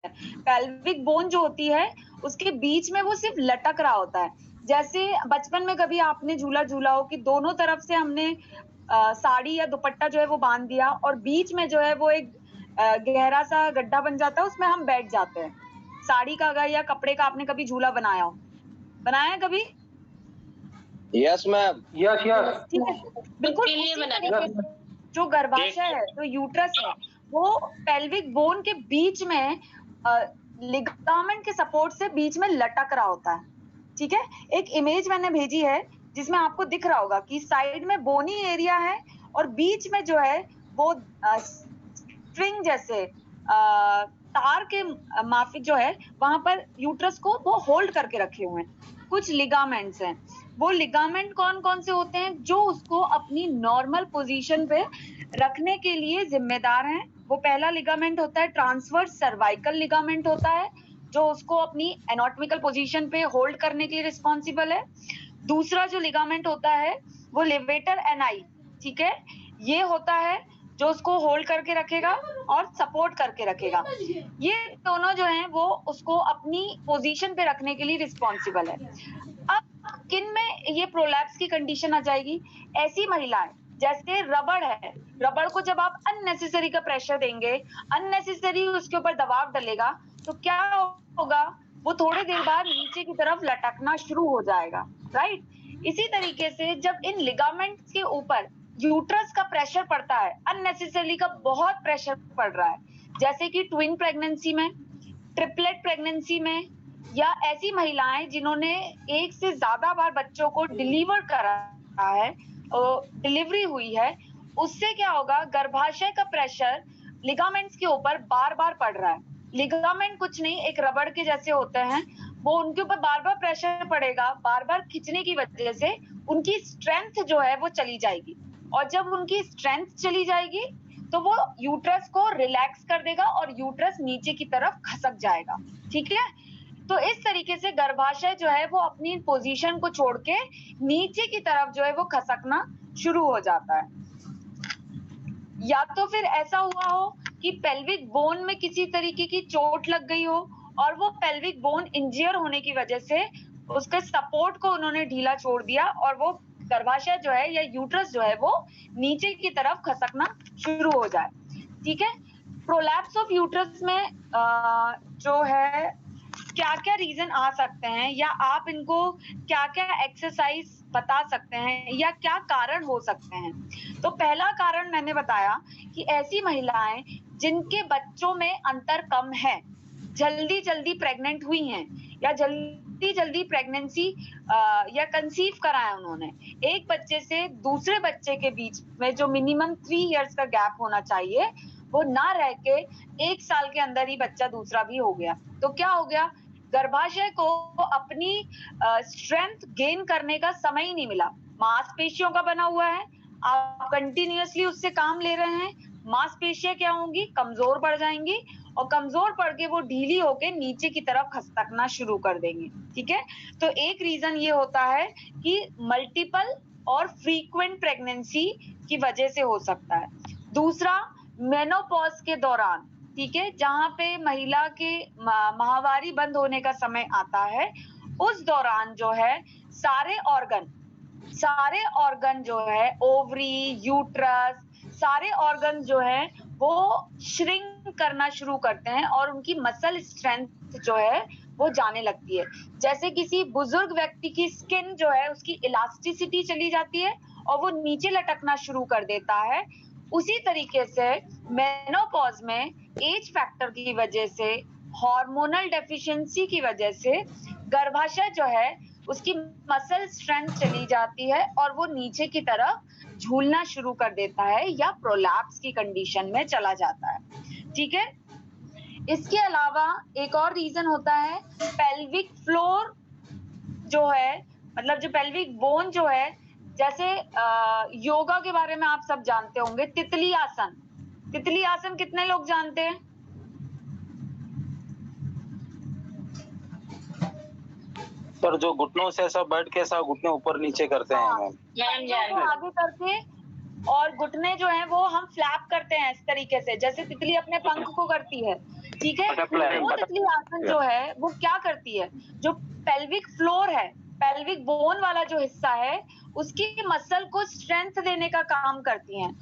Pelvic bone जो होती है उसके बीच में वो सिर्फ लटक रहा होता है। जैसे बचपन में कभी आपने झूला झूला हो कि दोनों तरफ से हमने साड़ी या दुपट्टा जो है वो बांध दिया और बीच में जो है वो एक गहरा सा गड्ढा बन जाता है, उसमें हम बैठ जाते हैं। साड़ी का अगर या कपड़े का आपने कभी झूला बनाया हो, बनाया है कभी? Yes ma'am. Yes yes. ठीक है, बिल्कुल उसी तरीके से जो गर्भाशय है, जो यूट्रस है, वो पेल्विक बोन के बीच में लिगामेंट के सपोर्ट से बीच में लटक रहा होता है। ठीक है, एक इमेज मैंने भेजी है जिसमें आपको दिख रहा होगा कि साइड में बोनी एरिया है और बीच में जो है वो स्ट्रिंग जैसे तार के माफिक जो है वहां पर यूट्रस को वो होल्ड करके रखे हुए हैं। कुछ लिगामेंट्स हैं, वो लिगामेंट कौन कौन से होते हैं जो उसको अपनी नॉर्मल पोजीशन पे रखने के लिए जिम्मेदार हैं। वो पहला लिगामेंट होता है ट्रांसवर्स सर्वाइकल लिगामेंट होता है, जो उसको अपनी एनाटॉमिकल पोजीशन पे होल्ड करने के लिए रिस्पॉन्सिबल है। दूसरा जो लिगामेंट होता है वो लेवेटर एनाई, ठीक है, ये होता है जो उसको होल्ड करके रखेगा और सपोर्ट करके रखेगा। ये दोनों जो हैं वो उसको अपनी पोजीशन पे रखने के लिए रिस्पॉन्सिबल है। अब किन में ये प्रोलैप्स की कंडीशन आ जाएगी? ऐसी महिलाएं जैसे रबड़ है, रबड़ को जब आप अननेसेसरी का प्रेशर देंगे, अननेसेसरी उसके ऊपर दबाव डलेगा, तो क्या होगा? वो थोड़ी देर बाद नीचे की तरफ लटकना शुरू हो जाएगा, राइट? इसी तरीके से जब इन लिगामेंट्स के ऊपर यूट्रस का प्रेशर पड़ता है, अननेसेसरली का बहुत प्रेशर पड़ रहा है, जैसे कि ट्विन प्रेगनेंसी में, ट्रिपलेट प्रेगनेंसी में, या ऐसी महिलाएं जिन्होंने एक से ज्यादा बार बच्चों को डिलीवर करा है, डिलीवरी हुई है, उससे क्या होगा? गर्भाशय का प्रेशर लिगामेंट्स के ऊपर बार बार पड़ रहा है। लिगामेंट कुछ नहीं, एक रबड़ के जैसे होते हैं, वो उनके ऊपर बार बार प्रेशर पड़ेगा, बार बार खींचने की वजह से उनकी स्ट्रेंथ जो है वो चली जाएगी, और जब उनकी स्ट्रेंथ चली जाएगी तो वो यूट्रस को रिलैक्स कर देगा और यूट्रस नीचे की तरफ खसक जाएगा। ठीक है, तो इस तरीके से गर्भाशय जो है वो अपनी पोजीशन को छोड़ के नीचे की तरफ जो है वो खसकना शुरू हो जाता है। या तो फिर ऐसा हुआ हो कि पेल्विक बोन में किसी तरीके की चोट लग गई हो और वो पेल्विक बोन इंजर होने की वजह से उसके सपोर्ट को उन्होंने ढीला छोड़ दिया और वो गर्भाशय जो है या यूट्रस जो है वो नीचे की तरफ खसकना शुरू हो जाए। ठीक है, प्रोलैप्स ऑफ यूट्रस में जो है क्या क्या रीजन आ सकते हैं, या आप इनको क्या क्या एक्सरसाइज बता सकते हैं, या क्या कारण हो सकते हैं? तो पहला कारण मैंने बताया कि ऐसी महिलाएं जिनके बच्चों में अंतर कम है, जल्दी जल्दी प्रेग्नेंट हुई हैं, या जल्दी जल्दी प्रेगनेंसी या कंसीव कराया उन्होंने, एक बच्चे से दूसरे बच्चे के बीच में जो मिनिमम 3 इयर्स का गैप होना चाहिए वो ना रह के 1 साल के अंदर ही बच्चा दूसरा भी हो गया, तो क्या हो गया? गर्भाशय को अपनी स्ट्रेंथ गेन करने का समय ही नहीं मिला। मांसपेशियों का बना हुआ है, आप कंटिन्यूअसली उससे काम ले रहे हैं, मांसपेशियां क्या होंगी? कमजोर पड़ जाएंगी, और कमजोर पड़ के वो ढीली होके नीचे की तरफ खसकना शुरू कर देंगी। ठीक है, तो एक रीजन ये होता है कि मल्टीपल और फ्रीक्वेंट प्रेगनेंसी की वजह से हो सकता है। दूसरा, मेनोपॉज के दौरान, ठीक है, जहां पे महिला के माहवारी बंद होने का समय आता है, उस दौरान जो है सारे ऑर्गन जो है, ओवरी, यूट्रस, सारे ऑर्गन जो है वो श्रिंक करना शुरू करते हैं और उनकी मसल स्ट्रेंथ जो है वो जाने लगती है। जैसे किसी बुजुर्ग व्यक्ति की स्किन जो है उसकी इलास्टिसिटी चली जाती है और वो नीचे लटकना शुरू कर देता है, उसी तरीके से मेनोपॉज में एज फैक्टर की वजह से, हार्मोनल डेफिशिएंसी की वजह से गर्भाशय जो है उसकी मसल स्ट्रेंथ चली जाती है और वो नीचे की तरफ झूलना शुरू कर देता है या प्रोलैप्स की कंडीशन में चला जाता है। ठीक है, इसके अलावा एक और रीजन होता है पेल्विक फ्लोर जो है, मतलब जो पेल्विक बोन जो है, जैसे योगा के बारे में आप सब जानते होंगे, तितली आसन। तितली आसन कितने लोग जानते हैं? पर जो घुटनों से ऐसा बैठ के ऐसा घुटने ऊपर नीचे करते हैं मैम, आगे करके और घुटने जो है वो हम फ्लैप करते हैं इस तरीके से, जैसे तितली अपने पंख को करती है, ठीक है। तितली आसन जो है वो क्या करती है, जो पेल्विक फ्लोर है, पेल्विक बोन वाला जो हिस्सा है, उसकी मसल को स्ट्रेंथ देने का काम करती हैं।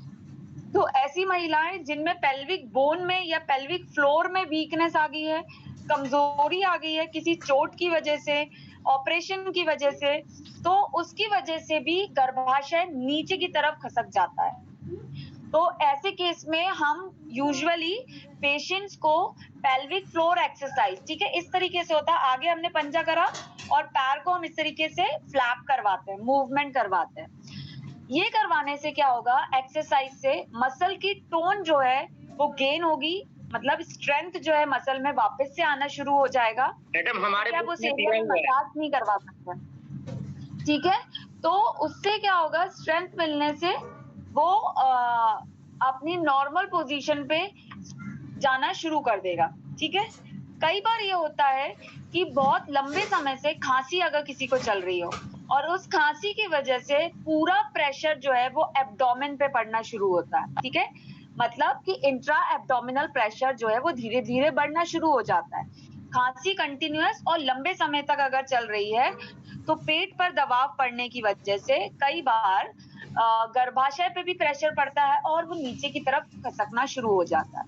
तो ऐसी महिलाएं जिनमें पेल्विक बोन में या पेल्विक फ्लोर में वीकनेस आ गई है, कमजोरी आ गई है किसी चोट की वजह से, ऑपरेशन की वजह से, तो उसकी वजह से भी गर्भाशय नीचे की तरफ खसक जाता है। तो ऐसे केस में हम यूजुअली पेशेंट्स को पेल्विक फ्लोर एक्सरसाइज, ठीक है, इस तरीके से होता है, आगे हमने पंजा करा और पैर को हम इस तरीके से फ्लैप करवाते हैं, मूवमेंट करवाते हैं। ये करवाने से क्या होगा, एक्सरसाइज से मसल की टोन जो है वो गेन होगी, मतलब स्ट्रेंथ जो है मसल में वापस से आना शुरू हो जाएगा। मैडम हमारे आप उस एरिया में मसाज नहीं करवा सकते, ठीक है। तो उससे क्या होगा, स्ट्रेंथ मिलने से वो अपनी नॉर्मल पोजीशन पे जाना शुरू कर देगा, ठीक है। कई बार ये होता है कि बहुत लंबे समय से खांसी अगर किसी को चल रही हो और उस खांसी की वजह से पूरा प्रेशर जो है वो एब्डोमेन पे पड़ना शुरू होता है, ठीक है, मतलब कि इंट्रा एब्डोमिनल प्रेशर जो है वो धीरे धीरे बढ़ना शुरू हो जाता है। खांसी कंटिन्यूअस और लंबे समय तक अगर चल रही है तो पेट पर दबाव पड़ने की वजह से कई बार गर्भाशय पे भी प्रेशर पड़ता है और वो नीचे की तरफ खसकना शुरू हो जाता है।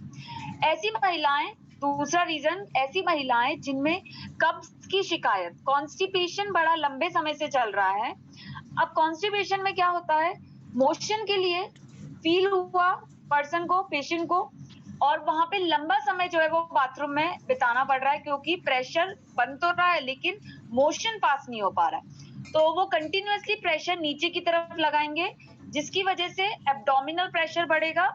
ऐसी महिलाएं, दूसरा रीजन, ऐसी महिलाएं जिनमें कब्ज की शिकायत, कॉन्स्टिपेशन बड़ा लंबे समय से चल रहा है। अब कॉन्स्टिपेशन में क्या होता है, मोशन के लिए फील हुआ पर्सन को, पेशेंट को, और वहां पे लंबा समय जो है वो बाथरूम में बिताना पड़ रहा है क्योंकि प्रेशर बन तो रहा है लेकिन मोशन पास नहीं हो पा रहा है। तो वो कंटिन्यूअसली प्रेशर नीचे की तरफ लगाएंगे जिसकी वजह से एब्डोमिनल प्रेशर बढ़ेगा।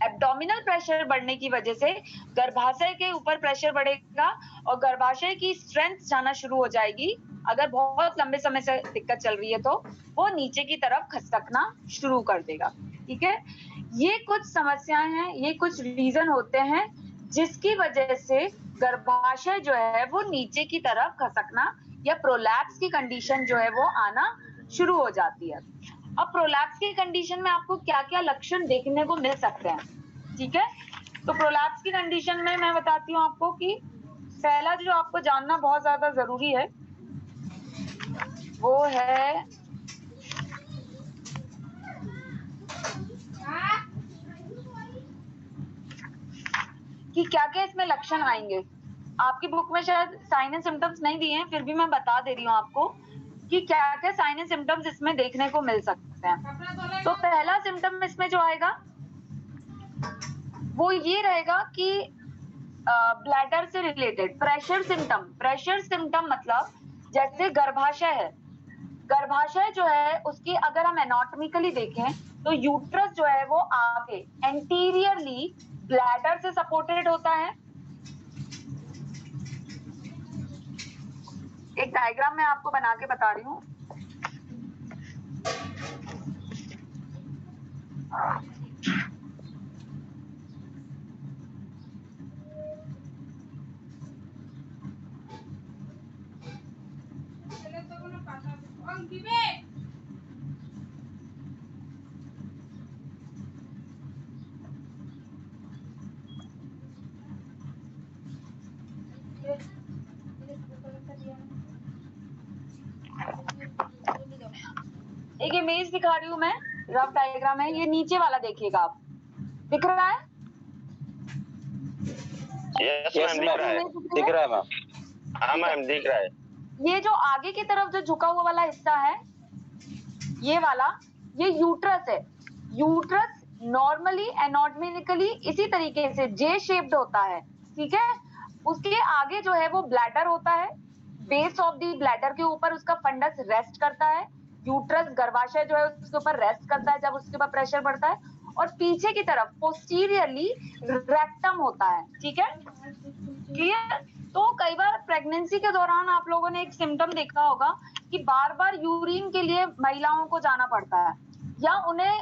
एब्डोमिनल प्रेशर बढ़ने की वजह से गर्भाशय के ऊपर प्रेशर बढ़ेगा और गर्भाशय की स्ट्रेंथ जाना शुरू हो जाएगी। अगर बहुत लंबे समय से दिक्कत चल रही है तो वो नीचे की तरफ खसकना शुरू कर देगा, ठीक है। ये कुछ समस्याएं हैं, ये कुछ रीजन होते हैं जिसकी वजह से गर्भाशय जो है वो नीचे की तरफ खसकना या प्रोलैप्स की कंडीशन जो है वो आना शुरू हो जाती है। अब प्रोलैप्स की कंडीशन में आपको क्या क्या लक्षण देखने को मिल सकते हैं, ठीक है। तो प्रोलैप्स की कंडीशन में मैं बताती हूँ आपको कि पहला जो आपको जानना बहुत ज्यादा जरूरी है वो है कि क्या क्या इसमें लक्षण आएंगे। आपकी बुक में शायद साइन एंड सिम्टम्स नहीं दिए हैं, फिर भी मैं बता दे रही हूँ आपको कि क्या क्या साइन एंड सिम्टम्स इसमें देखने को मिल सकते हैं। तो पहला सिम्टम इसमें जो आएगा वो ये रहेगा कि ब्लैडर से related pressure symptom. Pressure symptom मतलब जैसे गर्भाशय है, गर्भाशय जो है उसकी अगर हम एनाटॉमिकली देखें तो यूट्रस जो है वो आगे एंटीरियरली ब्लैडर से सपोर्टेड होता है। एक डायग्राम मैं आपको बना के बता रही हूँ। एक इमेज दिखा रही हूँ मैं, रफ डायग्राम है, ये नीचे वाला देखिएगा आप, दिख रहा है? यस मैम, दिख रहा है मैम। हाँ मैम दिख रहा है। ये जो आगे की तरफ जो झुका हुआ वाला हिस्सा है, ये वाला, ये यूट्रस है। यूट्रस नॉर्मली एनाटॉमिकली इसी तरीके से जे शेप्ड होता है, ठीक है। उसके आगे जो है वो ब्लैडर होता है, बेस ऑफ दी ब्लैडर के ऊपर उसका फंडस रेस्ट करता है। यूट्रस गर्भाशय जो है उसके ऊपर रेस्ट करता है जब उसके ऊपर प्रेशर बढ़ता है, और पीछे की तरफ पोस्टीरियरली रेक्टम होता है, ठीक है, क्लियर। तो कई बार प्रेगनेंसी के दौरान आप लोगों ने एक सिम्टम देखा होगा कि बार बार यूरिन के लिए महिलाओं को जाना पड़ता है या उन्हें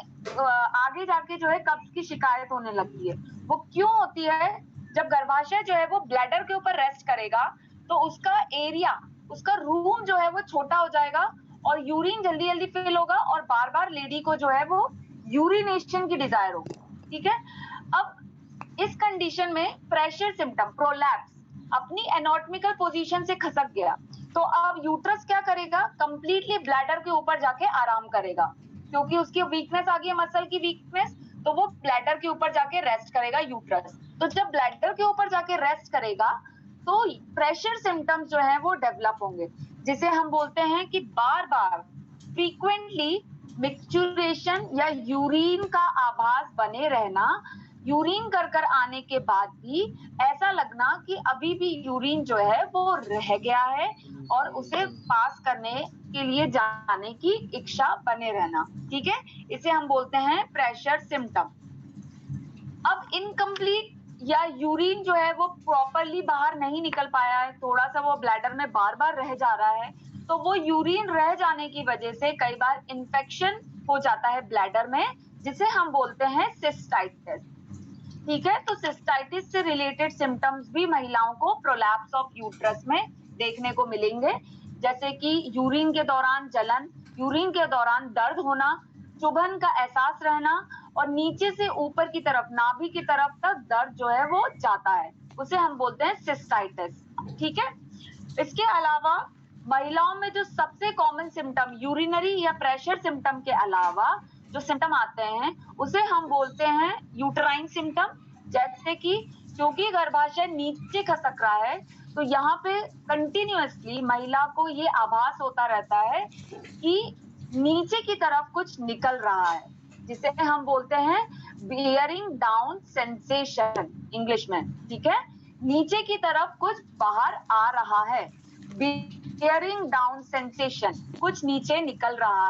आगे जाके जो है कब्ज की शिकायत होने लगती है। वो क्यों होती है? जब गर्भाशय जो है वो ब्लैडर के ऊपर रेस्ट करेगा तो उसका एरिया, उसका रूम जो है वो छोटा हो जाएगा और यूरिन जल्दी जल्दी फिल होगा और बार बार लेडी को जो है वो यूरिनेशन की डिजायर होगी, ठीक है। अब इस कंडीशन में प्रेशर सिम्टम प्रोलैप्स अपनी एनाटॉमिकल पोजीशन से खसक गया, तो अब यूट्रस क्या करेगा, कंप्लीटली ब्लैडर के ऊपर जाके आराम करेगा, क्योंकि उसकी वीकनेस आ गई है, मसल की वीकनेस, तो वो ब्लैडर के ऊपर जाके रेस्ट करेगा यूट्रस। तो जब ब्लैडर के ऊपर जाके रेस्ट करेगा तो प्रेशर सिम्टम्स जो है वो डेवलप होंगे, जिसे हम बोलते हैं कि बार बार फ्रीक्वेंटली मिक्सचुरेशन या यूरिन का आभास बने रहना, यूरिन कर आने के बाद भी ऐसा लगना कि अभी भी यूरिन जो है वो रह गया है और उसे पास करने के लिए जाने की इच्छा बने रहना, ठीक है, इसे हम बोलते हैं प्रेशर सिम्टम। अब इनकम्प्लीट या यूरिन जो है वो प्रॉपरली बाहर नहीं निकल पाया है, थोड़ा सा वो ब्लैडर में बार बार रह जा रहा है, तो वो यूरिन रह जाने की वजह से कई बार इन्फेक्शन हो जाता है ब्लैडर में, जिसे हम बोलते हैं सिस्टाइटिस, ठीक है। तो सिस्टाइटिस से रिलेटेड सिम्टम्स भी महिलाओं को प्रोलैप्स ऑफ यूट्रस में देखने को मिलेंगे, जैसे कि यूरिन के दौरान जलन, यूरिन के दौरान दर्द होना, चुभन का एहसास रहना और नीचे से ऊपर की तरफ नाभि की तरफ तक दर्द जो है वो जाता है, उसे हम बोलते हैं सिस्टाइटिस, ठीक है। इसके अलावा महिलाओं में जो सबसे कॉमन सिम्टम यूरिनरी या प्रेशर सिम्टम के अलावा जो सिम्टम आते हैं उसे हम बोलते हैं यूटराइन सिम्टम, जैसे कि क्योंकि गर्भाशय नीचे खसक रहा है तो यहाँ पे कंटिन्यूअसली महिला को ये आभास होता रहता है कि नीचे की तरफ कुछ निकल रहा है, जिसे हम बोलते हैं बियरिंग डाउन सेंसेशन इंग्लिश में, ठीक है, नीचे की तरफ कुछ बाहर आ रहा है, बियरिंग डाउन सेंसेशन, कुछ नीचे निकल रहा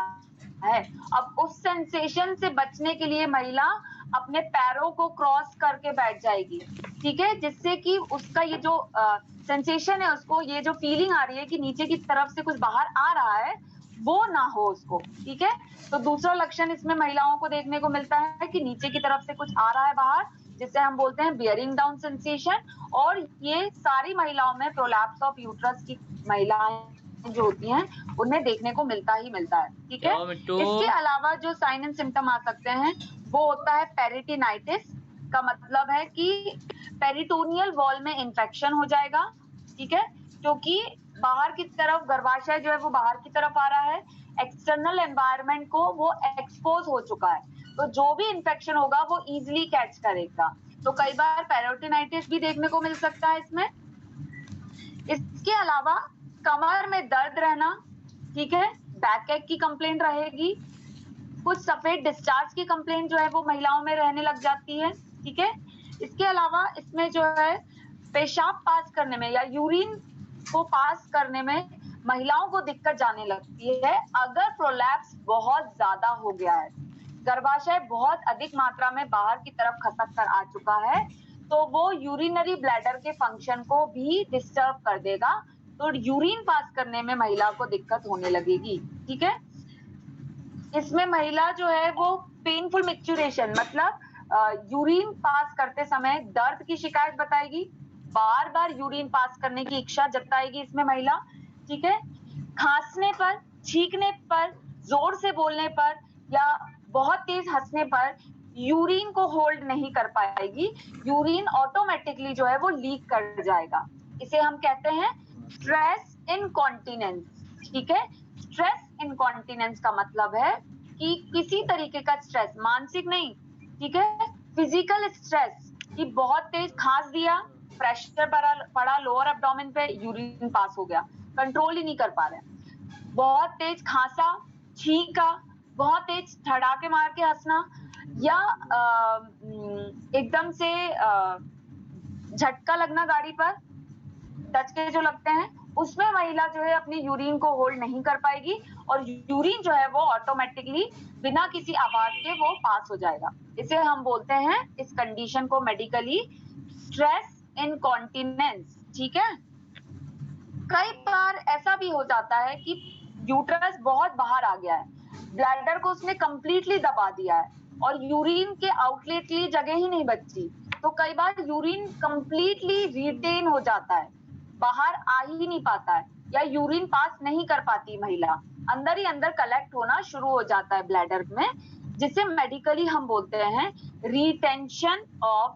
है। अब उस सेंसेशन से बचने के लिए महिला अपने पैरों को क्रॉस करके बैठ जाएगी, ठीक है, जिससे कि उसका ये जो सेंसेशन है, उसको ये जो फीलिंग आ रही है कि नीचे की तरफ से कुछ बाहर आ रहा है वो ना हो उसको, ठीक है। तो दूसरा लक्षण इसमें महिलाओं को देखने को मिलता है कि नीचे की तरफ से कुछ आ रहा है बाहर, जिसे हम बोलते हैं बियरिंग डाउन सेंसेशन, और ये सारी महिलाओं में प्रोलैप्स ऑफ यूट्रस की महिलाएं जो होती हैं उन्हें देखने को मिलता ही मिलता है, ठीक है। इसके अलावा जो साइन एंड सिम्टम आ सकते हैं वो होता है पेरिटोनाइटिस, का मतलब है कि पेरिटोनियल वॉल में इंफेक्शन हो जाएगा, ठीक है, क्योंकि बाहर की तरफ गर्भाशय जो है वो बाहर की तरफ आ रहा है, एक्सटर्नल एनवायरनमेंट को वो एक्सपोज हो चुका है, तो जो भी इंफेक्शन होगा वो इजीली कैच करेगा, तो कई बार पेरिटोनाइटिस भी देखने को मिल सकता है इसमें। इसके अलावा कमर में दर्द रहना, ठीक है, बैक एक की कंप्लेंट रहेगी, कुछ सफेद डिस्चार्ज की कंप्लेंट जो है वो महिलाओं में रहने लग जाती है, ठीक है। इसके अलावा इसमें जो है पेशाब पास करने में या यूरिन को पास करने में महिलाओं को दिक्कत जाने लगती है अगर प्रोलैप्स बहुत ज्यादा हो गया है, गर्भाशय बहुत अधिक मात्रा में बाहर की तरफ खसक कर आ चुका है, तो वो यूरिनरी ब्लैडर के फंक्शन को भी डिस्टर्ब कर देगा, तो यूरिन पास करने में महिला को दिक्कत होने लगेगी, ठीक है। इसमें महिला जो है वो पेनफुल मिक्सचुरेशन मतलब यूरिन पास करते समय दर्द की शिकायत बताएगी, बार बार यूरिन पास करने की इच्छा जताएगी इसमें महिला, ठीक है। खांसने पर, छींकने पर, जोर से बोलने पर या बहुत तेज हंसने पर यूरिन को होल्ड नहीं कर पाएगी, यूरिन ऑटोमेटिकली जो है वो लीक कर जाएगा, इसे हम कहते हैं स्ट्रेस इनकॉन्टिनेंस, ठीक है। स्ट्रेस इनकॉन्टिनेंस का मतलब है कि किसी तरीके का स्ट्रेस, मानसिक नहीं, ठीक है, फिजिकल स्ट्रेस, कि बहुत तेज खांस दिया, प्रेशर पड़ा लोअर एब्डोमेन पे, यूरिन पास हो गया, कंट्रोल ही नहीं कर पा रहे, बहुत तेज खांसा, छींका, बहुत तेज धड़ाके मार के हंसना या एकदम से झटका लगना गाड़ी पर, टच के जो लगते हैं, उसमें महिला जो है अपनी यूरिन को होल्ड नहीं कर पाएगी और यूरिन जो है वो ऑटोमेटिकली बिना किसी आवाज के वो पास हो जाएगा, इसे हम बोलते हैं इस कंडीशन को मेडिकली स्ट्रेस इनकॉन्टिनेंस, ठीक है। कई बार ऐसा भी हो जाता है कि यूट्रस बहुत बाहर आ गया है, ब्लैडर को उसने कंप्लीटली दबा दिया है और यूरिन के आउटलेट के लिए जगह ही नहीं बची, तो कई बार यूरिन कंप्लीटली रिटेन हो जाता है, बाहर आ ही नहीं पाता है या यूरिन पास नहीं कर पाती महिला, अंदर ही अंदर कलेक्ट होना शुरू हो जाता है ब्लैडर में, जिसे मेडिकली हम बोलते हैं retention of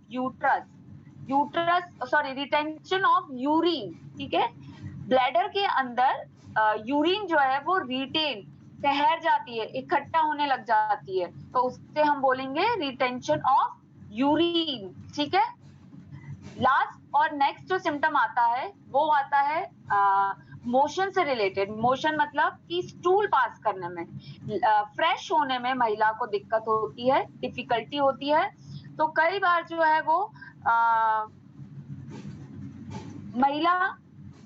retention of urine. ठीक है, ब्लैडर के अंदर यूरिन जो है वो रिटेन ठहर जाती है, इकट्ठा होने लग जाती है, तो उससे हम बोलेंगे रिटेंशन ऑफ यूरिन। ठीक है, लास्ट और नेक्स्ट जो सिम्टम आता है वो आता है मोशन से रिलेटेड। मोशन मतलब कि स्टूल पास करने में, फ्रेश होने में महिला को दिक्कत होती है, डिफिकल्टी होती है। तो कई बार जो है वो महिला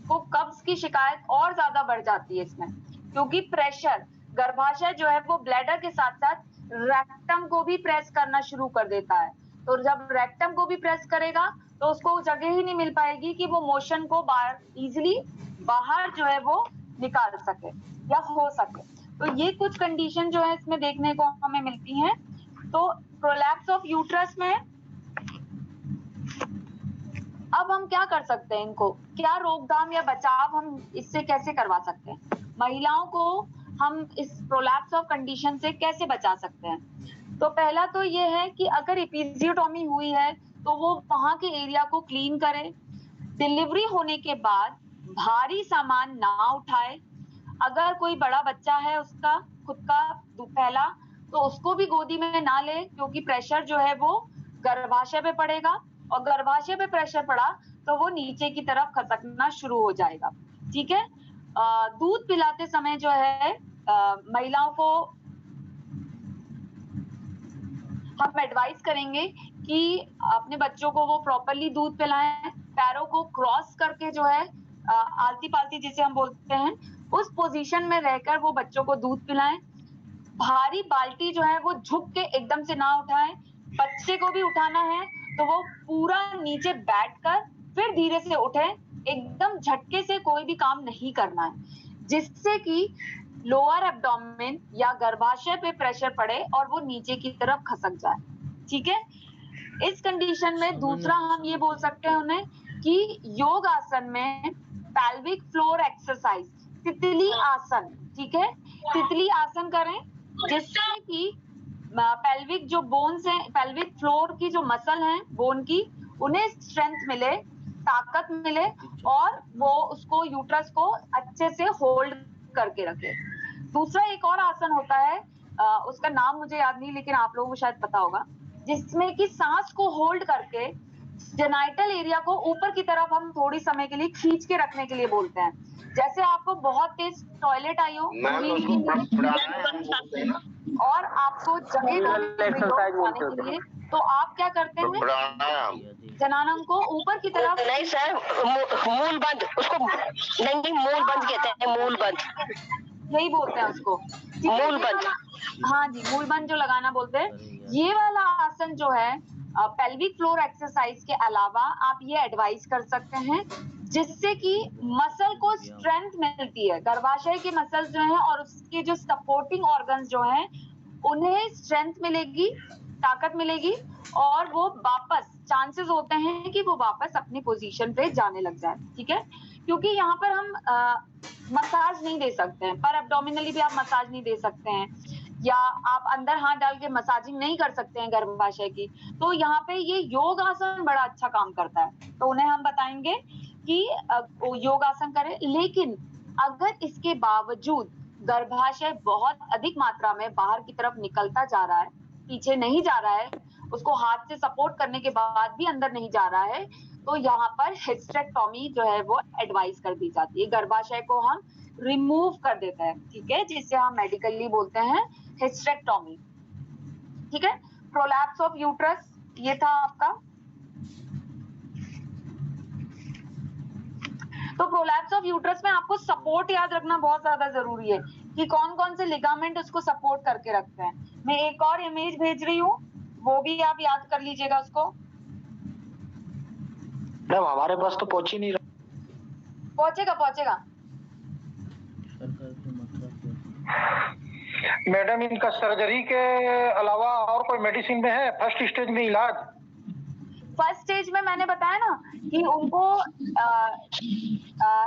को कब्ज की शिकायत और ज्यादा बढ़ जाती है इसमें, क्योंकि प्रेशर, गर्भाशय जो है वो ब्लैडर के साथ साथ रेक्टम को भी प्रेस करना शुरू कर देता है। तो जब रेक्टम को भी प्रेस करेगा तो उसको जगह ही नहीं मिल पाएगी कि वो मोशन को इजिली बाहर जो है वो निकाल सके या हो सके। तो ये कुछ कंडीशन जो है इसमें देखने को हमें मिलती हैं। तो प्रोलैप्स ऑफ यूट्रस में अब हम क्या कर सकते हैं, इनको क्या रोकथाम या बचाव हम इससे कैसे करवा सकते हैं, महिलाओं को हम इस प्रोलैप्स ऑफ कंडीशन से कैसे बचा सकते हैं। तो पहला तो ये है कि अगर एपिजियोटोमी हुई है तो वो वहां के एरिया को क्लीन करे। डिलीवरी होने के बाद भारी सामान ना उठाए। अगर कोई बड़ा बच्चा है उसका खुद का पहला, तो उसको भी गोदी में ना ले, क्योंकि प्रेशर जो है वो गर्भाशय पे पड़ेगा, और गर्भाशय पे प्रेशर पड़ा तो वो नीचे की तरफ खसकना शुरू हो जाएगा। ठीक है, दूध पिलाते समय जो है महिलाओं को हम एडवाइस करेंगे कि अपने बच्चों को वो प्रॉपरली दूध पिलाएं, पैरों को क्रॉस करके जो है आलती पालती जिसे हम बोलते हैं, उस पोजीशन में रहकर वो बच्चों को दूध पिलाएं। भारी बाल्टी जो है वो झुक के एकदम से ना उठाएं। बच्चे को भी उठाना है तो वो पूरा नीचे बैठकर फिर धीरे से उठे, एकदम झटके से कोई भी काम नहीं करना है, जिससे कि लोअर एब्डोमेन या गर्भाशय पे प्रेशर पड़े और वो नीचे की तरफ खसक जाए। ठीक है, इस कंडीशन में दूसरा हम ये बोल सकते हैं उन्हें कि योग आसन में पेल्विक फ्लोर एक्सरसाइज, तितली आसन। ठीक है, तितली आसन करें, जिससे कि पेल्विक जो बोन्स हैं, पेल्विक फ्लोर की जो मसल हैं बोन की, उन्हें स्ट्रेंथ मिले, ताकत मिले, और वो उसको यूट्रस को अच्छे से होल्ड करके रखे। दूसरा एक और आसन होता है, उसका नाम मुझे याद नहीं, लेकिन आप लोगों को शायद पता होगा, जिसमें कि सांस को होल्ड करके जेनाइटल एरिया को ऊपर की तरफ हम थोड़ी समय के लिए खींच के रखने के लिए बोलते हैं। जैसे आपको बहुत तेज टॉयलेट आई हो और आपको जगह जाने के लिए, तो आप क्या करते हैं, जनानम को ऊपर की तरफ। नहीं सर, मूल बंद, उसको नहीं, मूल बंद कहते हैं, मूल बंद यही बोलते हैं उसको, मूल बंद। हाँ जी, मूल बंद जो लगाना बोलते हैं। ये वाला आसन जो है पेल्विक फ्लोर एक्सरसाइज के अलावा आप ये एडवाइस कर सकते हैं, जिससे कि मसल को स्ट्रेंथ मिलती है, गर्भाशय के मसल्स जो हैं और उसके जो सपोर्टिंग ऑर्गन्स जो हैं उन्हें स्ट्रेंथ मिलेगी, ताकत मिलेगी, और वो वापस चांसेस होते हैं कि वो वापस अपनी पोजीशन पे जाने लग जाए। ठीक है, क्योंकि यहाँ पर हम मसाज नहीं दे सकते हैं, पर एब्डोमिनली भी आप मसाज नहीं दे सकते हैं, या आप अंदर हाथ डाल के मसाजिंग नहीं कर सकते हैं गर्भाशय की। तो यहाँ पे ये योग आसन बड़ा अच्छा काम करता है, तो उन्हें हम बताएंगे कि योग आसन करें। लेकिन अगर इसके बावजूद गर्भाशय बहुत अधिक मात्रा में बाहर की तरफ निकलता जा रहा है, पीछे नहीं जा रहा है, उसको हाथ से सपोर्ट करने के बाद भी अंदर नहीं जा रहा है, तो यहाँ पर हिस्टेरेक्टोमी जो है वो एडवाइस कर दी जाती है। गर्भाशय को हम रिमूव कर देते हैं, ठीक है, जिसे हम मेडिकली बोलते हैं हिस्टेरेक्टोमी। ठीक है, प्रोलैप्स ऑफ यूट्रस ये था आपका। तो प्रोलैप्स ऑफ यूट्रस में आपको सपोर्ट याद रखना बहुत ज्यादा जरूरी है कि कौन कौन से लिगामेंट उसको सपोर्ट करके रखते हैं। मैं एक और इमेज भेज रही हूँ, वो भी आप याद कर लीजिएगा उसको। मैम हमारे पास तो पहुंच ही नहीं रहा। पहुंचेगा। मैडम इनका सर्जरी के अलावा और कोई मेडिसिन में है फर्स्ट स्टेज में इलाज? फर्स्ट स्टेज में मैंने बताया ना कि उनको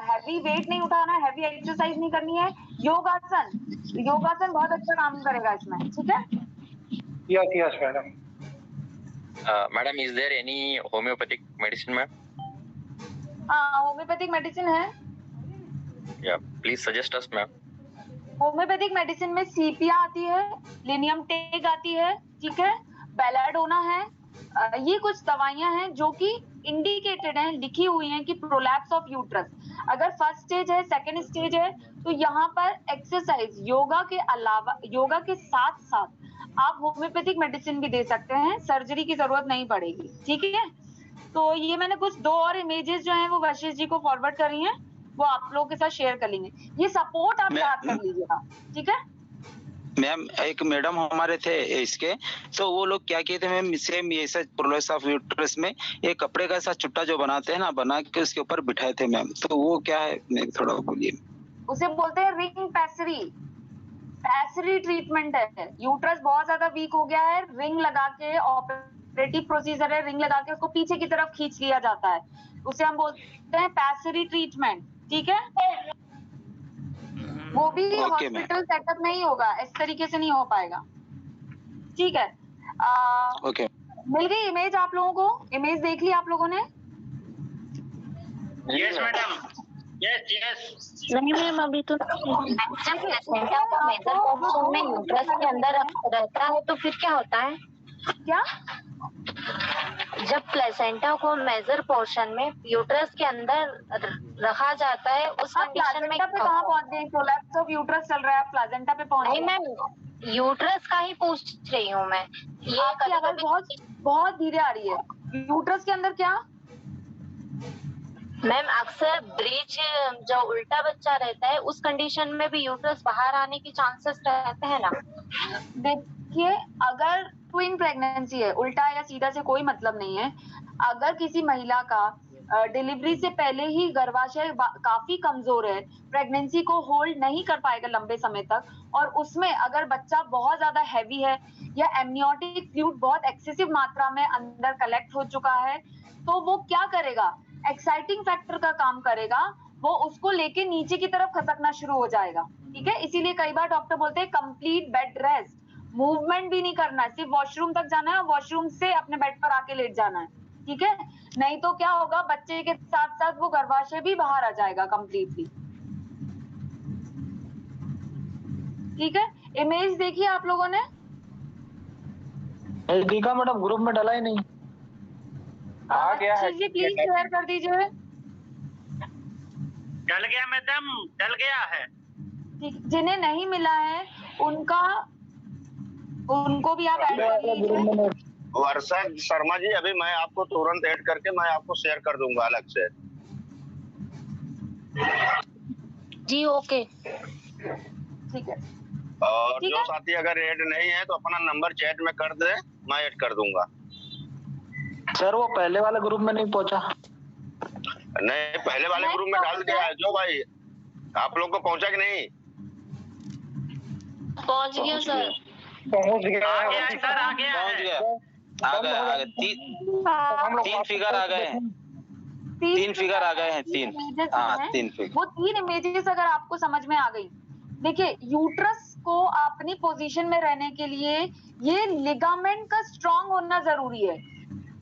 हैवी वेट नहीं उठाना, हैवी एक्सरसाइज नहीं करनी है, योगासन बहुत अच्छा काम करेगा इसमें। ठीक है, Yes, madam. Madam, is there any homeopathic medicine, ma'am? हाँ, होम्योपैथिक मेडिसिन है। Yeah, please suggest us, ma'am. Homeopathic medicine में सीपिया आती है, लिनियम टेग आती है, ठीक है, बेलाडोना है। ये कुछ दवाइयां हैं जो कि इंडिकेटेड हैं, लिखी हुई हैं कि प्रोलैप्स ऑफ यूट्रस अगर फर्स्ट स्टेज है, सेकंड स्टेज है, तो यहाँ पर एक्सरसाइज योगा के अलावा, योगा के साथ साथ आप होम्योपैथिक मेडिसिन भी दे सकते हैं, सर्जरी की जरूरत नहीं पड़ेगी, ठीक है। तो ये मैंने कुछ 2 और इमेजेस जो हैं वो वशिष्ठ जी को फॉरवर्ड करी हैं, वो आप लोगों के साथ शेयर कर लेंगे। ये सपोर्ट आप याद कर लीजिएगा, ठीक है। मैम एक मैडम हमारे थे इसके, तो वो लोग क्या किए थे मैम, सेम ऐसा प्रोलैप्स ऑफ यूट्रस में ये कपड़े का ऐसा चुट्टा जो बनाते हैं ना, बना के उसके ऊपर बिठाए थे मैम, तो वो क्या है थोड़ा बोलिए। उसे बोलते हैं रिंग पैसरी। पैसरी ट्रीटमेंट है। यूट्रस बहुत ज्यादा वीक हो गया है, रिंग लगा के, ऑपरेटिव प्रोसीजर है, रिंग लगा के उसको पीछे की तरफ खींच लिया जाता है, उसे हम बोलते हैं पैसरी ट्रीटमेंट, ठीक है। वो भी हॉस्पिटल सेटअप नहीं होगा, इस तरीके से नहीं हो पाएगा, ठीक है। ओके, मिल गई इमेज आप लोगों को? इमेज देख ली आप लोगों ने? Yes, madam. Yes. नहीं मैम, अभी तो जब प्लेसेंटा का मेजर पोर्शन में यूट्रस के अंदर रहता है तो फिर क्या होता है? क्या? जब प्लेसेंटा को मेजर पोर्शन में यूट्रस के अंदर रखा जाता है उस कंडीशन में पे कहाँ पहुंच गई? प्रोलैप्स ऑफ यूट्रस चल रहा है, आप प्लाजेंटा पे पहुंच नहीं मैम, यूट्रस का ही पूछ रही हूँ मैं। ये आपकी आवाज बहुत धीरे आ रही है। यूट्रस के अंदर क्या मैम? अक्सर ब्रीच जो उल्टा बच्चा रहता है उस कंडीशन में भी यूट्रस बाहर आने की चांसेस रहते हैं ना? देखिए, अगर ट्विन प्रेगनेंसी है, उल्टा या सीधा से कोई मतलब नहीं है। अगर किसी महिला का डिलीवरी से पहले ही गर्भाशय काफी कमजोर है, प्रेगनेंसी को होल्ड नहीं कर पाएगा लंबे समय तक, और उसमें अगर बच्चा बहुत ज्यादा हैवी है या एमनियोटिक फ्लूइड बहुत एक्सेसिव मात्रा में अंदर कलेक्ट हो चुका है, तो वो क्या करेगा? एक्साइटिंग फैक्टर का काम करेगा, वो उसको लेके नीचे की तरफ खसकना शुरू हो जाएगा, ठीक है। इसीलिए कई बार डॉक्टर बोलते हैं कंप्लीट बेड रेस्ट, मूवमेंट भी नहीं करना है, सिर्फ वॉशरूम तक जाना है, वॉशरूम से अपने बेड पर आके लेट जाना है, ठीक है। नहीं तो क्या होगा, बच्चे के साथ साथ वो गर्भाशय भी बाहर आ जाएगा कंप्लीटली, ठीक है। इमेज देखिए आप लोगों ने? देखा मैडम, ग्रुप में डला ही नहीं, आ गया है। जी प्लीज शेयर कर दीजिए। डल गया मैडम, डल गया है। जिन्हें नहीं मिला है उनको भी आप ऐड कर लीजिए। वर्षा शर्मा जी, अभी मैं आपको तुरंत ऐड करके मैं आपको शेयर कर दूंगा अलग से। जी ओके, ठीक है। और जो साथी अगर ऐड नहीं है तो अपना नंबर चैट में कर दे, मैं ऐड कर दूंगा। सर वो पहले वाले ग्रुप में नहीं पहुंचा। नहीं, पहले वाले ग्रुप में डाल दिया है जो भाई, आप लोग को पहुंचा कि नहीं? पहुंच गया सर। पहुंच गया आ गया है सर, आ गया है। आ गए 3 फिगर आ गए हैं, 3 फिगर आ गए हैं, 3 फिगर। वो 3 इमेजेस अगर आपको समझ में आ गई, देखिए यूट्रस को अपनी पोजीशन में रहने के लिए ये लिगामेंट का स्ट्रांग होना जरूरी है।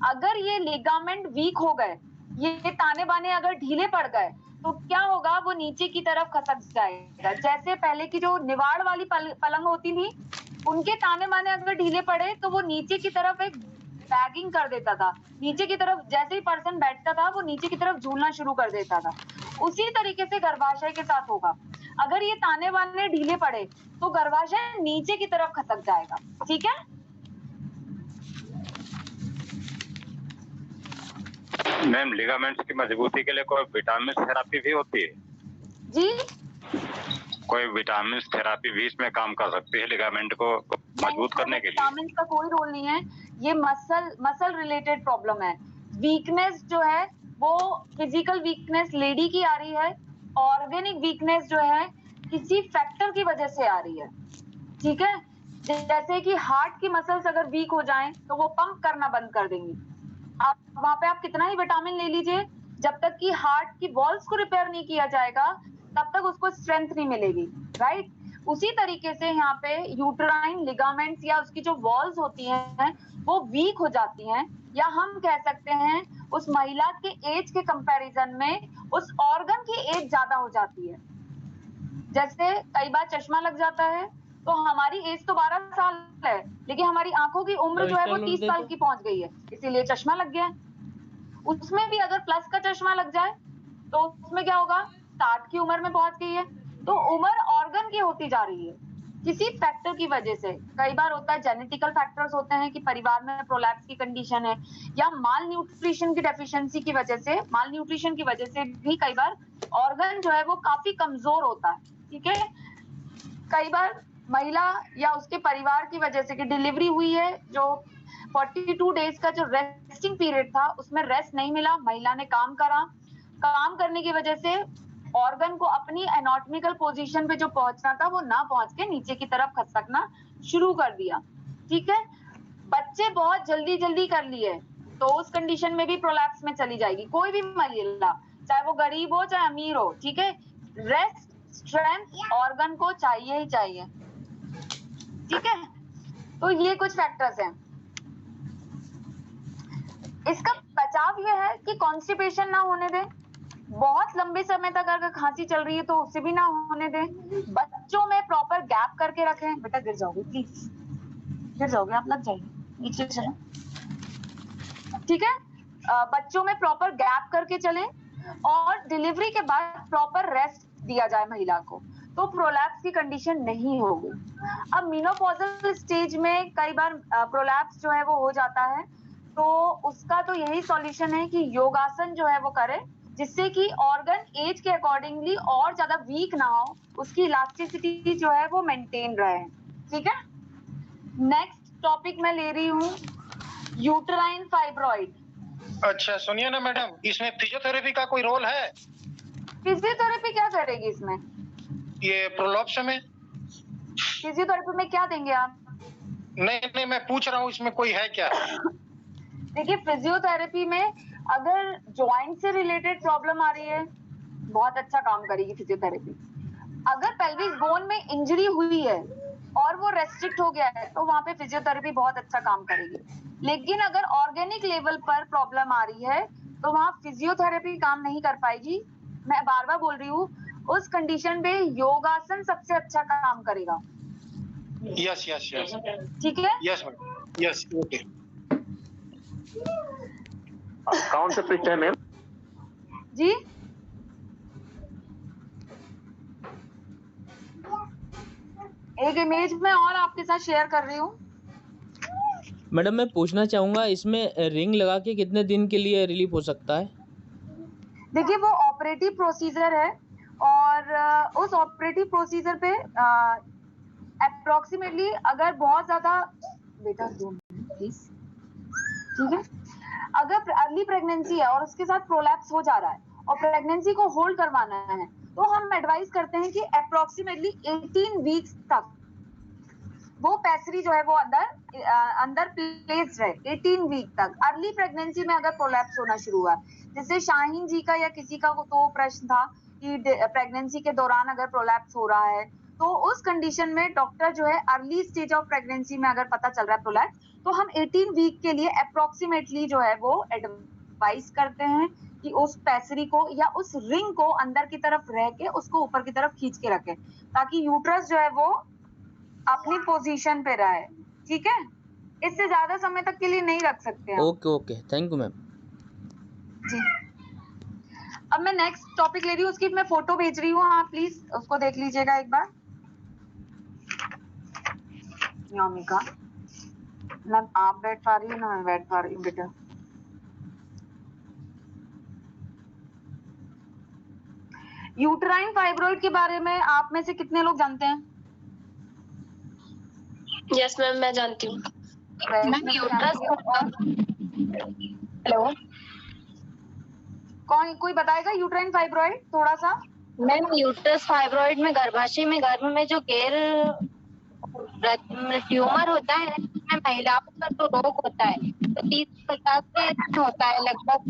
अगर ये लिगामेंट वीक हो गए, ये ताने बाने अगर ढीले पड़ गए, तो क्या होगा, वो नीचे की तरफ खसक जाएगा। जैसे पहले की जो निवाड़ वाली पलंग होती थी, उनके ताने बाने अगर ढीले पड़े तो वो नीचे की तरफ एक बैगिंग कर देता था, नीचे की तरफ जैसे ही पर्सन बैठता था वो नीचे की तरफ झूलना शुरू कर देता था। उसी तरीके से गर्भाशय के साथ होगा, अगर ये ताने बाने ढीले पड़े तो गर्भाशय नीचे की तरफ खसक जाएगा, ठीक है। मैम, लिगामेंट्स की मजबूती के लिए कोई विटामिन थेरापी भी होती है जी? कोई विटामिन थेरापी भी इसमें काम कर सकती है लिगामेंट को मजबूत करने के लिए? विटामिन का कोई रोल नहीं है, ये मसल रिलेटेड प्रॉब्लम है। वीकनेस जो है वो फिजिकल वीकनेस लेडी की आ रही है, ऑर्गेनिक वीकनेस जो है किसी फैक्टर की वजह से आ रही है, ठीक है। जैसे कि हार्ट की मसल्स अगर वीक हो जाएं तो वो पंप करना बंद कर देंगी। आप वहां पे आप कितना ही विटामिन ले लीजिए, जब तक कि हार्ट की वॉल्स को रिपेयर नहीं किया जाएगा तब तक उसको स्ट्रेंथ नहीं मिलेगी, राइट। उसी तरीके से यहाँ पे यूट्राइन लिगामेंट्स या उसकी जो वॉल्स होती हैं वो वीक हो जाती हैं, या हम कह सकते हैं उस महिला के एज के कंपैरिजन में उस ऑर्गन की एज ज्यादा हो जाती है। जैसे कई बार चश्मा लग जाता है तो हमारी एज तो 12 साल है, लेकिन हमारी आंखों की उम्र जो है वो 30 साल की पहुंच गई है, इसीलिए चश्मा लग गया। उसमें भी अगर प्लस का चश्मा लग जाए तो उसमें क्या होगा, 60 की उम्र में पहुंच गई है, तो उम्र ऑर्गन की होती जा रही है किसी फैक्टर की वजह से। कई बार होता है जेनेटिकल फैक्टर्स होते हैं कि परिवार में प्रोलैप्स की कंडीशन है, या माल न्यूट्रिशन की डेफिशिएंसी की वजह से, माल न्यूट्रिशन की वजह से भी कई बार ऑर्गन जो है वो काफी कमजोर होता है। ठीक है, कई बार महिला या उसके परिवार की वजह से कि डिलीवरी हुई है, जो 42 डेज का जो रेस्टिंग पीरियड था उसमें रेस्ट नहीं मिला, महिला ने काम करा, काम करने की वजह से ऑर्गन को अपनी एनाटॉमिकल पोजीशन पे जो पहुंचना था वो ना पहुंच के नीचे की तरफ खसकना शुरू कर दिया। ठीक है, बच्चे बहुत जल्दी जल्दी कर लिए तो उस कंडीशन में भी प्रोलैप्स में चली जाएगी कोई भी महिला, चाहे वो गरीब हो चाहे अमीर हो। ठीक है, रेस्ट स्ट्रेंथ ऑर्गन को चाहिए ही चाहिए। ठीक है, तो ये कुछ फैक्टर्स हैं। इसका बचाव ये है कि कॉन्स्टिपेशन ना होने दें, बहुत लंबे समय तक अगर खांसी चल रही है तो उसे भी ना होने दें, बच्चों में प्रॉपर गैप करके रखें। बेटा गिर जाओगे, प्लीज गिर जाओगे, आप लग जाएगी, नीचे चलें। ठीक है, बच्चों में प्रॉपर गैप करके चलें और डिलीवरी के बाद प्रॉपर रेस्ट दिया जाए महिला को, तो प्रोलैप्स की कंडीशन नहीं होगी। अब मेनोपॉजल स्टेज में कई बार प्रोलैप्स जो है वो हो जाता है, तो उसका तो यही सॉल्यूशन है कि योगासन जो है वो करें, जिससे कि ऑर्गन एज के अकॉर्डिंगली और ज्यादा वीक ना हो, उसकी इलास्टिसिटी जो है वो मेंटेन रहे। ठीक है, नेक्स्ट टॉपिक मैं ले रही हूँ यूट्राइन फाइब्रॉइड। अच्छा सुनिए ना मैडम, इसमें फिजियोथेरेपी का कोई रोल है? फिजियोथेरेपी क्या करेगी इसमें? ये प्रोलैप्स में फिजियोथेरेपी में क्या देंगे आप? नहीं मैं पूछ रहा हूँ इसमें कोई है क्या? देखिए, फिजियोथेरेपी में अगर जॉइंट से रिलेटेड प्रॉब्लम आ रही है, बहुत अच्छा काम करेगी फिजियोथेरेपी। अगर पेल्विक बोन में इंजरी हुई है और वो रेस्ट्रिक्ट हो गया है तो वहां पे फिजियोथेरेपी बहुत अच्छा काम करेगी। लेकिन अगर ऑर्गेनिक लेवल पर प्रॉब्लम आ रही है तो वहां फिजियोथेरेपी काम नहीं कर पाएगी। मैं बार बार बोल रही हूँ, उस कंडीशन पे योगासन सबसे अच्छा काम करेगा। यस ठीक है, यस मैडम, यस ओके। कौन सा पृष्ठ है मैम? जी एक इमेज में और आपके साथ शेयर कर रही हूँ। मैडम मैं पूछना चाहूँगा, इसमें रिंग लगा के कितने दिन के लिए रिलीफ हो सकता है? देखिए, वो ऑपरेटिव प्रोसीजर है और उस ऑपरेटिव प्रोसीजर पे अप्रोक्सीमेटली अगर बहुत ज्यादा, बेटा प्लीज, ठीक है, अगर अर्ली प्रेगनेंसी है और उसके साथ प्रोलैप्स हो जा रहा है और प्रेगनेंसी को होल्ड करवाना है तो हम एडवाइस करते हैं कि अप्रोक्सीमेटली 18 वीक्स तक वो पैसरी जो है वो अंदर प्लेस रहे 18 वीक तक। अर्ली प्रेगनेंसी में अगर प्रोलैप्स होना शुरू हुआ, जैसे शाहीन जी का या किसी का तो प्रश्न था कि प्रेगनेंसी के दौरान अगर प्रोलैप्स हो रहा है, तो उस कंडीशन में डॉक्टर जो है अर्ली स्टेज ऑफ प्रेगनेंसी में अगर पता चल रहा है प्रोलैप्स, तो हम 18 वीक के लिए अप्रोक्सीमेटली जो है वो एडवाइस करते हैं कि उस पैसरी को या उस रिंग को अंदर की तरफ रह के उसको ऊपर की तरफ खींच के रखें, ताकि यूट्रस जो है वो अपनी पोजीशन पे रहे। ठीक है, इससे ज्यादा समय तक के लिए नहीं रख सकते हैं। ओके थैंक यू मैम जी। अब मैं नेक्स्ट टॉपिक ले रही हूँ, उसकी मैं फोटो भेज रही हूँ, आप प्लीज उसको देख लीजिएगा एक बार। योमिका, ना आप बैठ पा रही हो ना मैं बैठ पा रही हूँ बेटा। यूट्राइन फाइब्रॉइड के बारे में आप में से कितने लोग जानते हैं? यस मैम, मैं जानती हूँ। मैम यूट्रस, हेलो, कोई बताएगा यूट्राइन फाइब्रॉइड थोड़ा सा? मैम यूट्रस फाइब्रॉइड में गर्भाशय में गर्भ में जो गैर ट्यूमर होता है, उसमें महिलाओं का तो रोग होता है तो 30-50 होता है लगभग,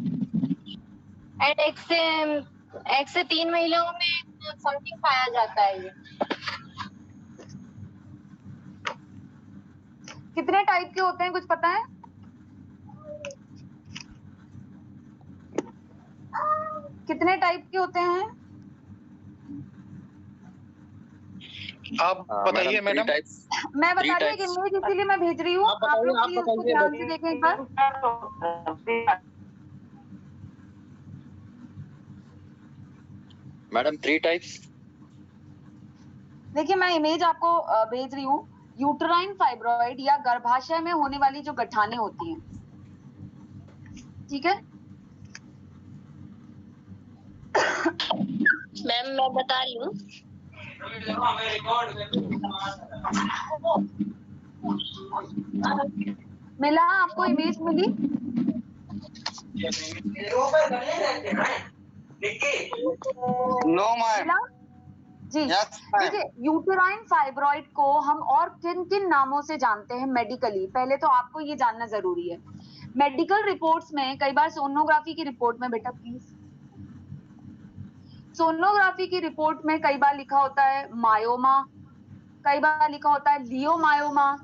एंड एक से 3 महिलाओं में समथिंग पाया जाता है ये। कितने टाइप के होते हैं, कुछ पता है? कितने टाइप के होते हैं? आप बताइए मैडम। मैं बता रही हूँ कि इमेज, इसीलिए मैं भेज रही हूँ, आप लोग प्लीज उसको ध्यान से देखें एक बार। Madam 3 types. देखिए मैं इमेज आपको भेज रही हूँ। यूट्राइन फाइब्रॉइड या गर्भाशय में होने वाली जो गठाने होती हैं, ठीक है मैम मैं बता रही हूँ। मिला आपको, इमेज मिली? No ma'am. मिला जी। देखिए यूटेराइन फाइब्रॉइड को हम और किन किन नामों से जानते हैं मेडिकली, पहले तो आपको ये जानना जरूरी है। मेडिकल रिपोर्ट्स में कई बार सोनोग्राफी की रिपोर्ट में, बेटा प्लीज, सोनोग्राफी की रिपोर्ट में कई बार लिखा होता है मायोमा, कई बार लिखा होता है लियोमायोमा,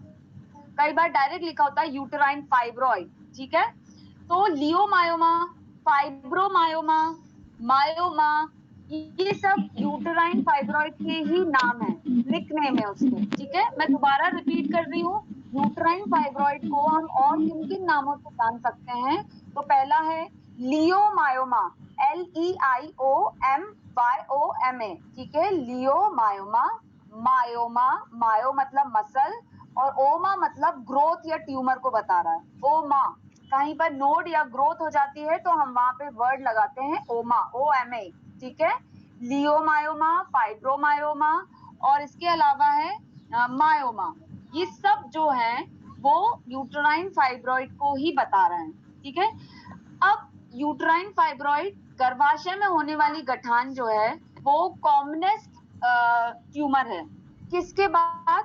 कई बार डायरेक्ट लिखा होता है यूटेराइन फाइब्रॉइड, ठीक है। तो लियोमायोमा, फाइब्रोमायोमा, मायोमा, ये सब यूटेराइन फाइब्रॉइड के ही नाम है, निकनेम है उसके, ठीक है। मैं दोबारा रिपीट कर रही हूँ, यूटेराइन फाइब्रॉइड को हम और किन किन नामों से जान सकते हैं। तो पहला है लियोमायोमा, LEIOMYOMA, ठीक है, लियोमायोमा। मायोमा, मायो मतलब मसल और ओमा मतलब ग्रोथ या ट्यूमर को बता रहा है। ओमा, कहीं पर नोड या ग्रोथ हो जाती है तो हम वहां पे वर्ड लगाते हैं ओमा, OMA, ठीक है। लियोमायोमा, फाइब्रोमायोमा और इसके अलावा है मायोमा। ये सब जो हैं वो यूटेराइन फाइब्रॉइड को ही बता रहे हैं, ठीक है। अब यूटेराइन फाइब्रॉइड गर्भाशय में होने वाली गठान जो है वो कॉमनेस्ट ट्यूमर है। किसके बाद,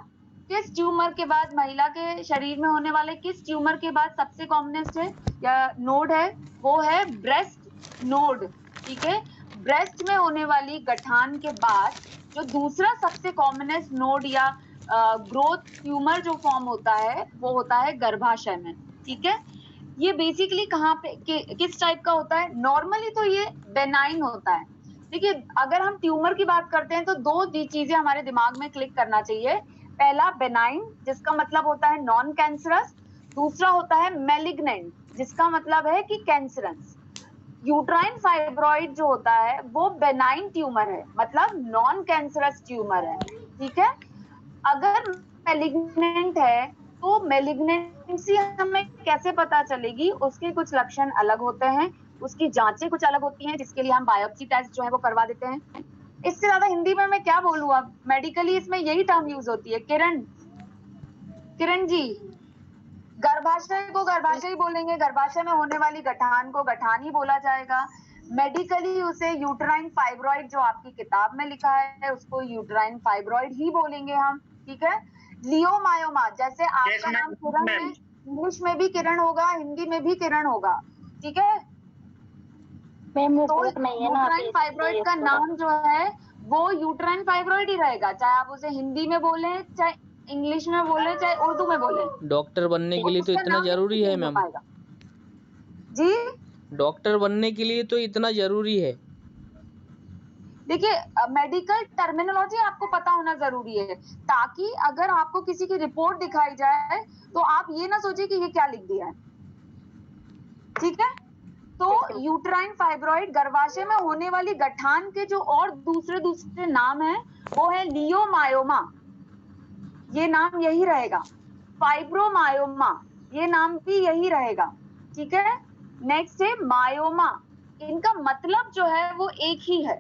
किस ट्यूमर के बाद, महिला के शरीर में होने वाले किस ट्यूमर के बाद सबसे कॉमनेस्ट है या नोड है? वो है ब्रेस्ट नोड, ठीक है। ब्रेस्ट में होने वाली गठान के बाद जो दूसरा सबसे कॉमनेस्ट नोड या ग्रोथ ट्यूमर जो फॉर्म होता है वो होता है गर्भाशय में, ठीक है। ये बेसिकली कहाँ पे किस टाइप का होता है? नॉर्मली तो ये बेनाइन होता है। देखिए अगर हम ट्यूमर की बात करते हैं तो दो चीजें हमारे दिमाग में क्लिक करना चाहिए। पहला बेनाइन, जिसका मतलब होता है नॉन कैंसरस। दूसरा होता है मैलिग्नेंट, जिसका मतलब है कि कैंसरस। यूट्राइन फाइब्रॉइड जो होता है वो बेनाइन ट्यूमर है, मतलब नॉन कैंसरस ट्यूमर है, ठीक है। अगर मैलिग्नेंट है तो मैलिग्नेंसी हमें कैसे पता चलेगी? उसके कुछ लक्षण अलग होते हैं, उसकी जांचें कुछ अलग होती हैं, जिसके लिए हम बायोप्सी टेस्ट जो है वो करवा देते हैं। इससे ज्यादा हिंदी में मैं क्या बोलूं, अब मेडिकली इसमें यही टर्म यूज होती है। किरण जी, गर्भाशय को गर्भाशय ही बोलेंगे, गर्भाशय में होने वाली गठान को गठान ही बोला जाएगा। मेडिकली उसे यूटेराइन फाइब्रॉइड जो आपकी किताब में लिखा है उसको यूटेराइन फाइब्रॉइड ही बोलेंगे हम, ठीक है। लियोमायोमा, जैसे आपका नाम किरण है, इंग्लिश में भी किरण होगा, हिंदी में भी किरण होगा, ठीक है। तो यूटेराइन फाइब्रॉइड का नाम जो है वो यूटेराइन फाइब्रॉइड ही रहेगा, चाहे आप उसे हिंदी में बोले, चाहे इंग्लिश में बोले, चाहे उर्दू में बोले। डॉक्टर बनने के लिए तो इतना जरूरी है मैम जी, डॉक्टर बनने के लिए तो इतना जरूरी है। देखिए मेडिकल टर्मिनोलॉजी आपको पता होना जरूरी है, ताकि अगर आपको किसी की रिपोर्ट दिखाई जाए तो आप ये ना सोचिए कि ये क्या लिख दिया है, ठीक है। तो यूटेराइन फाइब्रॉइड गर्भाशय में होने वाली गठान के जो और दूसरे नाम हैं वो है लियोमायोमा, ये नाम यही रहेगा। फाइब्रोमायोमा, ये नाम भी यही रहेगा, ठीक है। नेक्स्ट है मायोमा, इनका मतलब जो है वो एक ही है।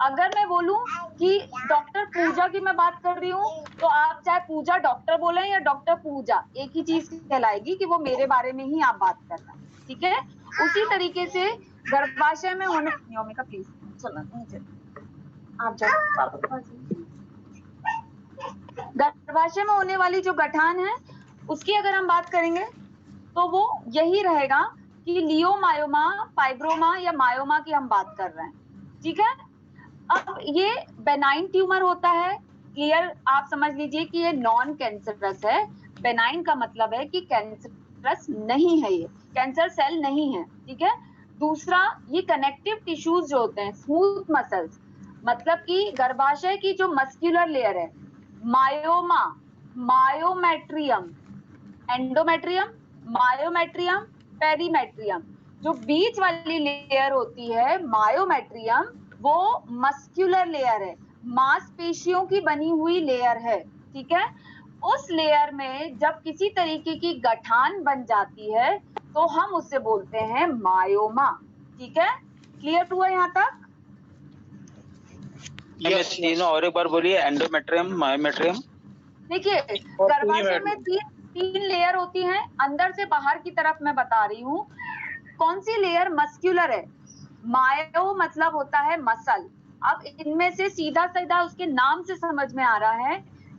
अगर मैं बोलूं कि डॉक्टर पूजा की मैं बात कर रही हूँ तो आप चाहे पूजा डॉक्टर बोले या डॉक्टर पूजा, एक ही चीज कहलाएगी कि वो मेरे बारे में ही आप बात कर रहे हैं, ठीक है। उसी तरीके से गर्भाशय में होने, योमिका प्लीज चलो नीचे आप जाओ। गर्भाशय में होने वाली जो गठान है उसकी अगर हम बात करेंगे तो वो यही रहेगा कि लियोमायोमा, फाइब्रोमा या मायोमा की हम बात कर रहे हैं, ठीक है। अब ये बेनाइन ट्यूमर होता है, क्लियर, आप समझ लीजिए कि ये नॉन कैंसरस है। बेनाइन का मतलब है कि कैंसरस नहीं है, ये कैंसर सेल नहीं है, ठीक है। दूसरा, ये कनेक्टिव टिश्यूज जो होते हैं, स्मूथ मसल्स, मतलब कि गर्भाशय की जो मस्कुलर लेयर है, myoma, myometrium, endometrium, myometrium, perimetrium, जो बीच वाली लेयर होती है मायोमेट्रियम, वो मस्कुलर लेयर है, मांसपेशियों की बनी हुई लेयर है, ठीक है। उस लेयर में जब किसी तरीके की गठान बन जाती है तो हम उसे बोलते हैं मायोमा, ठीक है। क्लियर हुआ यहाँ तक? तीनों और एक बार बोलिए, एंडोमेट्रियम, मायोमेट्रियम। देखिए, गर्भाशय में तीन लेयर होती हैं, अंदर से बाहर की तरफ मैं बता रही हूँ। कौन सी लेयर मस्कुलर है? मायो मतलब होता है मसल। अब इनमें से सीधा सीधा उसके नाम से समझ में आ रहा है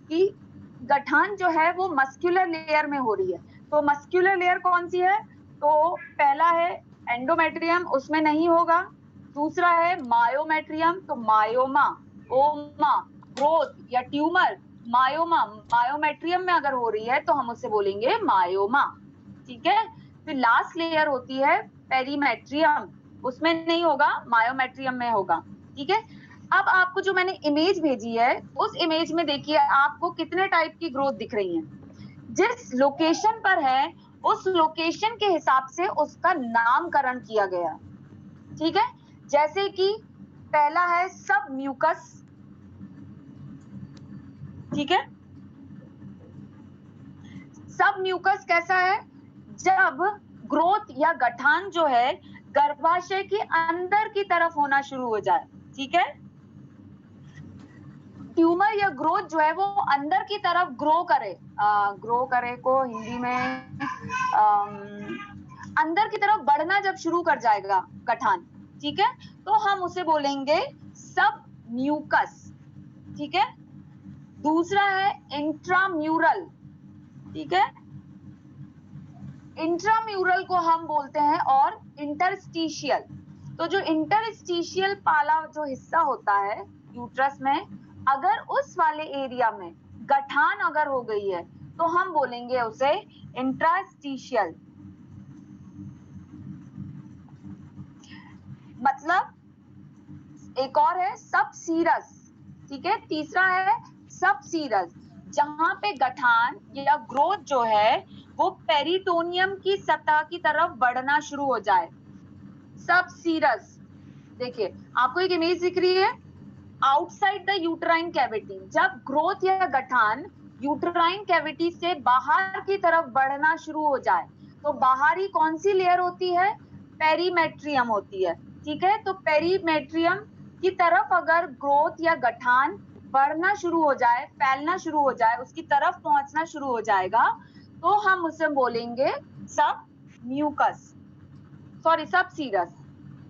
कि गठान जो है वो मस्कुलर लेयर में हो रही है। तो मस्कुलर लेयर कौन सी है? तो पहला है एंडोमेट्रियम, उसमें नहीं होगा। दूसरा है मायोमेट्रियम, तो मायोमा, ओमा, ग्रोथ या ट्यूमर, मायोमा, मायोमेट्रियम में अगर हो रही है तो हम उसे बोलेंगे मायोमा, ठीक है। फिर लास्ट लेयर होती है पेरीमेट्रियम, उसमें नहीं होगा, मायोमेट्रियम में होगा, ठीक है। अब आपको जो मैंने इमेज भेजी है, उस इमेज में देखिए आपको कितने टाइप की ग्रोथ दिख रही हैं। जिस लोकेशन पर है उस लोकेशन के हिसाब से उसका नामकरण किया गया, ठीक है। जैसे कि पहला है सब म्यूकस, ठीक है। सब म्यूकस कैसा है? जब ग्रोथ या गठान जो है गर्भाशय के अंदर की तरफ होना शुरू हो जाए, ठीक है। ट्यूमर या ग्रोथ जो है वो अंदर की तरफ ग्रो करे को हिंदी में अंदर की तरफ बढ़ना जब शुरू कर जाएगा गठान, ठीक है, तो हम उसे बोलेंगे सब म्यूकस, ठीक है। दूसरा है इंट्राम्यूरल, ठीक है। इंट्राम्यूरल को हम बोलते हैं और इंटरस्टिशियल। तो जो इंटरस्टिशियल पाला जो हिस्सा होता है यूट्रस में, अगर उस वाले एरिया में गठान अगर हो गई है तो हम बोलेंगे उसे इंट्रास्टिशियल। मतलब एक और है सब सीरस, ठीक है। तीसरा है सब सीरस, जहां पे गठान या ग्रोथ जो है वो पेरिटोनियम की सतह की तरफ बढ़ना शुरू हो जाए, सब सीरस। देखिए आपको एक इमेज दिख रही है, आउटसाइड द यूट्राइन कैविटी, जब ग्रोथ या गठान यूट्राइन कैविटी से बाहर की तरफ बढ़ना शुरू हो जाए तो बाहरी कौन सी लेयर होती है? पेरीमेट्रियम होती है, ठीक है। तो पेरीमेट्रियम की तरफ अगर ग्रोथ या गठान बढ़ना शुरू हो जाए, फैलना शुरू हो जाए, उसकी तरफ पहुंचना शुरू हो जाएगा तो हम उसे बोलेंगे सब म्यूकस, सॉरी सब सीरस,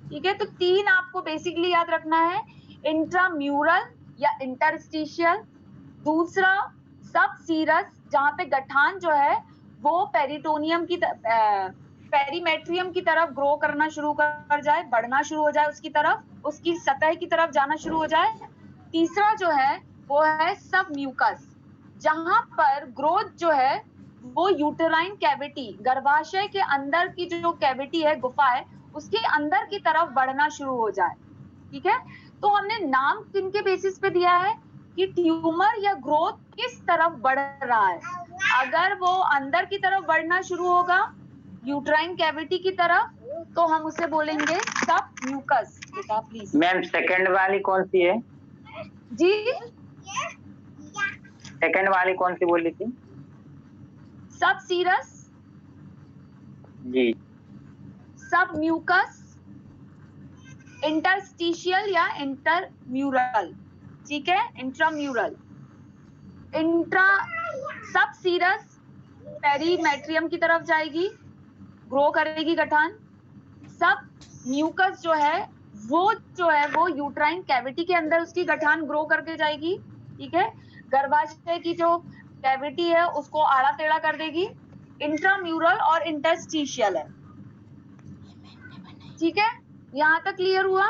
ठीक है। तो तीन आपको बेसिकली याद रखना है, इंट्राम्यूरल या इंटरस्टिशियल, दूसरा सब सीरस जहां पे गठान जो है वो पेरिटोनियम की पेरीमेट्रियम की तरफ ग्रो करना शुरू कर जाए, बढ़ना शुरू हो जाए उसकी तरफ, उसकी सतह की तरफ जाना शुरू हो जाए। तीसरा जो है वो है सब म्यूकस, जहां पर ग्रोथ जो है वो यूटेराइन कैविटी, गर्भाशय के अंदर की जो कैविटी है, गुफा है, उसके अंदर की तरफ बढ़ना शुरू हो जाए, ठीक है। तो हमने नाम किनके बेसिस पे दिया है कि ट्यूमर या ग्रोथ किस तरफ बढ़ रहा है। अगर वो अंदर की तरफ बढ़ना शुरू होगा यूट्राइन कैविटी की तरफ तो हम उसे बोलेंगे सब म्यूकस। बेटा प्लीज। मैम सेकंड वाली कौन सी है? जी सेकंड वाली कौन सी बोली थी? सब सीरस जी। सब म्यूकस, इंटरस्टिशियल या इंटरम्यूरल, ठीक है। इंट्राम्यूरल, इंट्रा सब सीरस पेरीमेट्रियम की तरफ जाएगी, ग्रो करेगी गठान। सब म्यूकस जो है वो यूट्राइन कैविटी के अंदर उसकी गठान ग्रो करके जाएगी, ठीक है। गर्भाशय की जो कैविटी है उसको आड़ा टेढ़ा कर देगी। इंट्राम्यूरल और इंटरस्टिशियल है, ठीक है। यहाँ तक क्लियर हुआ?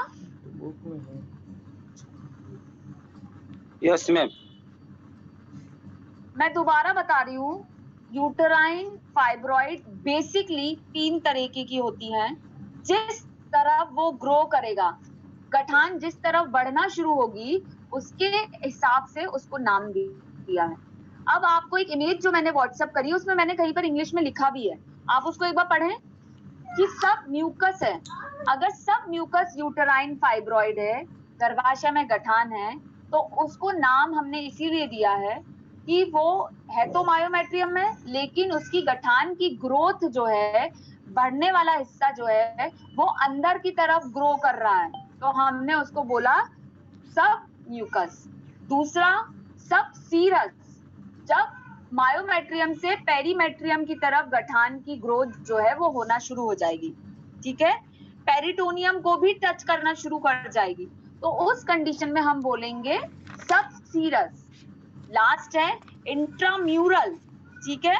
Yes ma'am. मैं दोबारा बता रही हूँ, यूटराइन फाइब्रॉइड बेसिकली 3 तरीके की होती हैं। जिस तरफ वो ग्रो करेगा, गठान जिस तरफ बढ़ना शुरू होगी, उसके हिसाब से उसको नाम दिया है। अब आपको एक इमेज जो मैंने व्हाट्सएप करी है, उसमें मैंने कहीं पर इंग्लिश में लिखा भी है, आप उसको एक बार पढ़ें कि सब म्यूकस है। अगर सब म्यूकस यूटराइन फाइब्रॉइड है, गर्भाशय में गठान है, तो उसको नाम हमने इसीलिए दिया है कि वो है तो मायोमेट्रियम में, लेकिन उसकी गठान की ग्रोथ जो है, बढ़ने वाला हिस्सा जो है, वो अंदर की तरफ ग्रो कर रहा है, तो हमने उसको बोला सब म्यूकस। दूसरा, सब सीरस, जब मायोमेट्रियम से पेरीमेट्रियम की तरफ गठान की ग्रोथ जो है वो होना शुरू हो जाएगी, ठीक है, पेरिटोनियम को भी टच करना शुरू कर जाएगी, तो उस कंडीशन में हम बोलेंगे सब सीरस। लास्ट है इंट्राम्यूरल, ठीक है।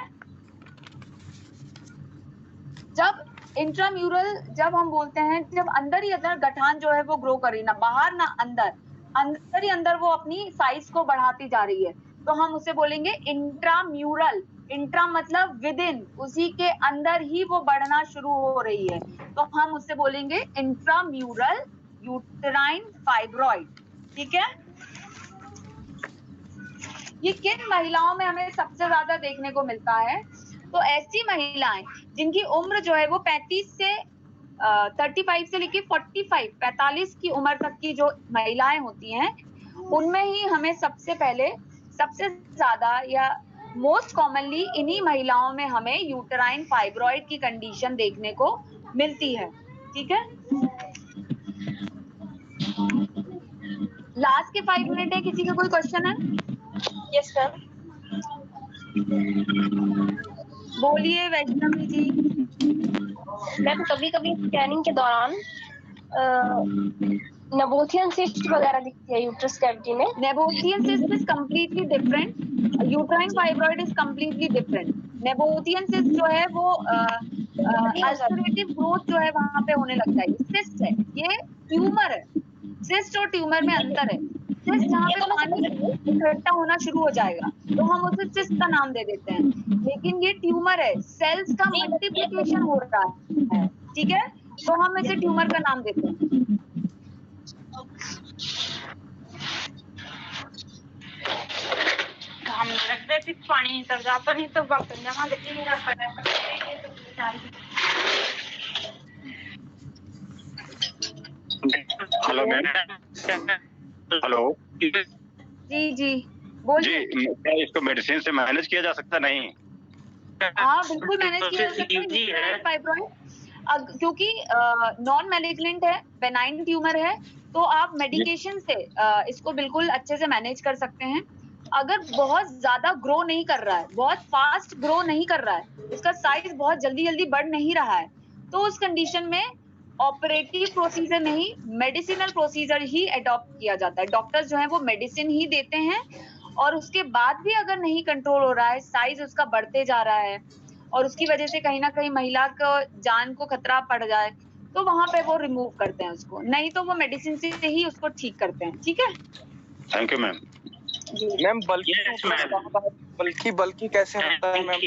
जब इंट्राम्यूरल जब हम बोलते हैं, जब अंदर ही अंदर गठान जो है वो ग्रो करे, ना बाहर ना अंदर, अंदर ही अंदर वो अपनी साइज को बढ़ाती जा रही है, तो हम उसे बोलेंगे इंट्राम्यूरल। इंट्रा मतलब विद इन, उसी के अंदर ही वो बढ़ना शुरू हो रही है, तो हम उससे बोलेंगे इंट्राम्यूरल यूटराइन फाइब्रॉइड, ठीक है। ये किन महिलाओं में हमें सबसे ज्यादा देखने को मिलता है? तो ऐसी महिलाएं जिनकी उम्र जो है वो 35 से 35 से लेके 45 की उम्र तक की जो महिलाएं होती हैं, उनमें ही हमें सबसे पहले, सबसे ज्यादा या मोस्ट कॉमनली इन्हीं महिलाओं में हमें यूटराइन फाइब्रॉइड की कंडीशन देखने को मिलती है, ठीक है। लास्ट के 5 मिनट है, किसी का कोई क्वेश्चन है? Yes sir. बोलिए वैष्णवी जी। मैम कभी कभी स्कैनिंग के दौरान नेबोथियन सिस्ट वगैरह दिखती है यूट्रस कैविटी में। Nabothian cyst is completely different, uterine fibroid is completely different. Nabothian cyst जो है वो अल्सरेटिव ग्रोथ जो है वहां पे होने लगता है। सिस्ट है, ये ट्यूमर है। सिस्ट और ट्यूमर में अंतर है। सिस्ट जहाँ पे पानी इकट्ठा होना शुरू हो जाएगा तो हम उसे सिस्ट का नाम दे देते हैं, लेकिन ये ट्यूमर है, सेल्स का मल्टीप्लिकेशन हो रहा है, ठीक है, तो हम इसे ट्यूमर का नाम देते हैं। हम रख देते पानी तब जाता नहीं तो बर्तन जमा देती नहीं रख हेलो मैम। हेलो जी जी बोलिए। जी, क्या इसको मेडिसिन से मैनेज किया जा सकता? नहीं। हाँ बिल्कुल मैनेज किया जा सकता है फाइब्रॉइड, क्योंकि नॉन मैलिग्नेंट है, बेनाइन ट्यूमर है, तो आप मेडिकेशन से इसको बिल्कुल अच्छे से मैनेज कर सकते हैं। अगर बहुत ज्यादा ग्रो नहीं कर रहा है, बहुत फास्ट ग्रो नहीं कर रहा है, उसका साइज बहुत जल्दी जल्दी बढ़ नहीं रहा है, तो उस कंडीशन में ऑपरेटिव प्रोसीजर नहीं, मेडिसिनल प्रोसीजर ही अडॉप्ट किया जाता है। डॉक्टर्स जो है वो मेडिसिन ही देते हैं, और उसके बाद भी अगर नहीं कंट्रोल हो रहा है, साइज उसका बढ़ते जा रहा है और उसकी वजह से कहीं ना कहीं महिला को जान को खतरा पड़ जाए, तो वहां पे वो रिमूव करते हैं उसको, नहीं तो वो मेडिसिन से ही उसको ठीक करते हैं, ठीक है। Thank you ma'am. मैम बल्कि कैसे होता है मैम?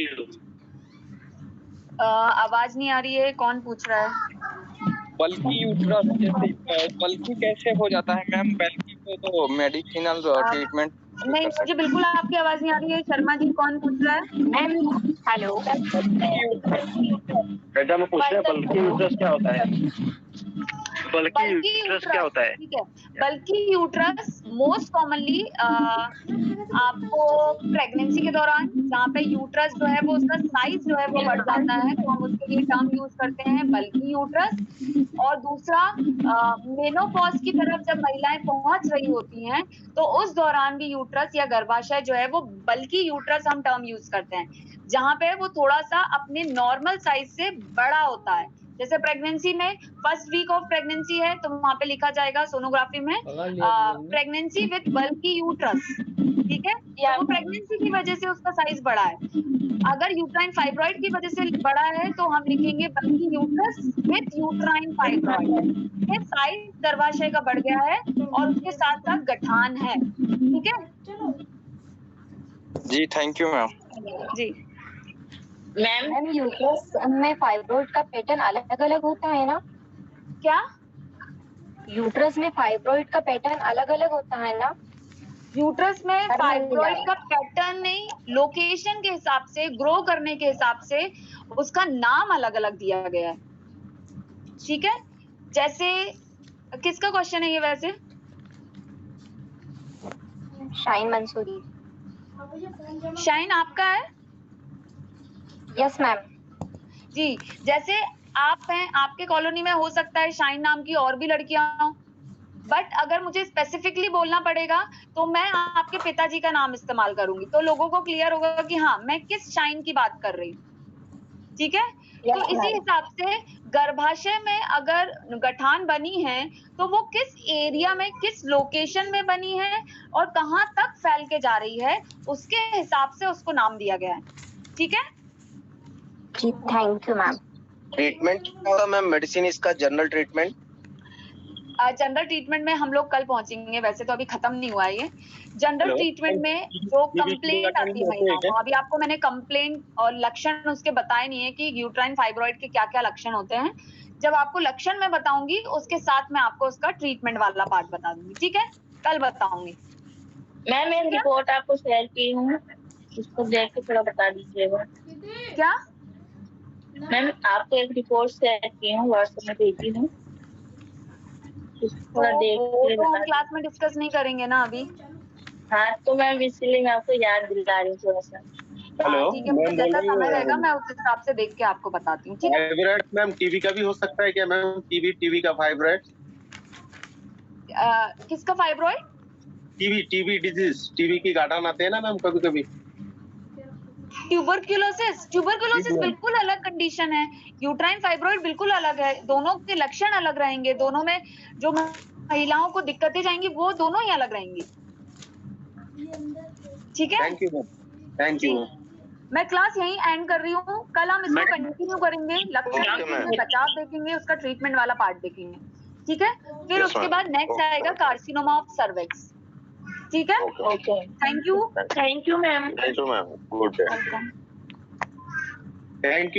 आवाज नहीं आ रही है, कौन पूछ रहा है? बल्कि यूट्रस बल्कि कैसे हो जाता है मैम? बल्कि को तो मेडिसिनल ट्रीटमेंट नहीं, मुझे बिल्कुल आपकी आवाज नहीं आ रही है। शर्मा जी कौन पूछ रहा है? हेलो मैडम पूछ रहे हैं बल्कि यूट्रस क्या होता है? बल्कि यूट्रस क्या होता है? ठीक है, बल्कि यूट्रस मोस्ट कॉमनली आपको प्रेगनेंसी के दौरान, जहाँ पे यूट्रस जो है वो उसका साइज जो है वो बढ़ जाता है, तो हम उसके लिए टर्म यूज करते हैं बल्कि यूट्रस। और दूसरा, मेनोपॉज की तरफ जब महिलाएं पहुंच रही होती हैं, तो उस दौरान भी यूट्रस या गर्भाशय जो है वो बल्कि यूट्रस हम टर्म यूज करते हैं, जहाँ पे वो थोड़ा सा अपने नॉर्मल साइज से बड़ा होता है। जैसे प्रेगनेंसी में फर्स्ट वीक ऑफ प्रेगनेंसी है, तो वहां पे लिखा जाएगा सोनोग्राफी में प्रेगनेंसी विद बल्की यूट्रस, ठीक है, या वो प्रेगनेंसी की वजह से उसका साइज बड़ा है। अगर यूट्राइन फाइब्रॉइड की वजह से बड़ा है तो हम लिखेंगे बल्की यूट्रस विद यूट्राइन फाइब्रॉइड। ये साइज गर्भाशय का बढ़ गया है और उसके साथ साथ गठान है, ठीक है। जी थैंक यू मैम। जी मैम यूट्रस में फाइब्रॉइड का पैटर्न अलग अलग होता है ना? क्या? यूट्रस में फाइब्रॉइड का पैटर्न अलग अलग होता है ना? यूट्रस में फाइब्रॉइड का पैटर्न नहीं, लोकेशन के हिसाब से, ग्रो करने के हिसाब से उसका नाम अलग अलग दिया गया है। ठीक है, जैसे किसका क्वेश्चन है ये वैसे? शाइन मंसूरी। शाइन आपका है? Yes ma'am. जी, जैसे आप हैं, आपके कॉलोनी में हो सकता है शाइन नाम की और भी लड़कियां हों, बट अगर मुझे स्पेसिफिकली बोलना पड़ेगा तो मैं आपके पिताजी का नाम इस्तेमाल करूंगी, तो लोगों को क्लियर होगा कि हाँ मैं किस शाइन की बात कर रही हूँ। ठीक है, तो इसी हिसाब से गर्भाशय में अगर गठान बनी है तो वो किस एरिया में, किस लोकेशन में बनी है और कहाँ तक फैल के जा रही है, उसके हिसाब से उसको नाम दिया गया है। ठीक है जी, थैंक यू मैम। ट्रीटमेंट क्या होगा मैम? मेडिसिन इसका जनरल ट्रीटमेंट? जनरल ट्रीटमेंट में हम लोग कल पहुंचेंगे, वैसे तो अभी खत्म नहीं हुआ है ये। जनरल ट्रीटमेंट में जो कंप्लेंट आती है महिलाओं को, अभी आपको मैंने कंप्लेंट और लक्षण उसके बताए नहीं है कि यूट्राइन फाइब्रॉइड के क्या क्या लक्षण होते हैं। जब आपको लक्षण मैं बताऊंगी उसके साथ मैं आपको उसका ट्रीटमेंट वाला पार्ट बता दूंगी। ठीक है, कल बताऊंगी। मैम एक रिपोर्ट आपको शेयर की हूँ, उसको देख के थोड़ा बता दीजिएगा। क्या मैम आपको एक रिपोर्ट शेयर की हूँ, व्हाट्सएप में भेजी हूँ, थोड़ा देख के तो हम क्लास में डिस्कस नहीं करेंगे ना अभी। हाँ तो मैम इसलिए मैं आपको याद दिला रही हूँ थोड़ा सा। हेलो, ठीक है, मुझे जैसा समय रहेगा मैं उस हिसाब से देख के आपको बताती हूँ। ठीक है, फाइब्रॉइड मैम टीबी का भी हो सकता है क्या मैम? टीबी का फाइब्रॉइड? किसका फाइब्रॉइड? टीबी डिजीज, टीबी की गांठान आते हैं ना मैम कभी कभी। ट्यूबरकुलोसिस बिल्कुल अलग कंडीशन है, यूट्राइन फाइब्रॉइड बिल्कुल अलग है, दोनों के लक्षण अलग रहेंगे, दोनों में जो महिलाओं को दिक्कतें जाएंगी वो दोनों ही अलग रहेंगी। ठीक है, thank you ma'am, thank you. मैं क्लास यहीं एंड कर रही हूँ, कल हम इसको कंटिन्यू करेंगे, लक्षण देखेंगे, बचाव देखेंगे, उसका ट्रीटमेंट वाला पार्ट देखेंगे। ठीक है, फिर उसके बाद नेक्स्ट आएगा कार्सिनोमा ऑफ सर्विक्स। ठीक है, okay, thank you. Thank you ma'am. Thank you ma'am, good day. Thank you.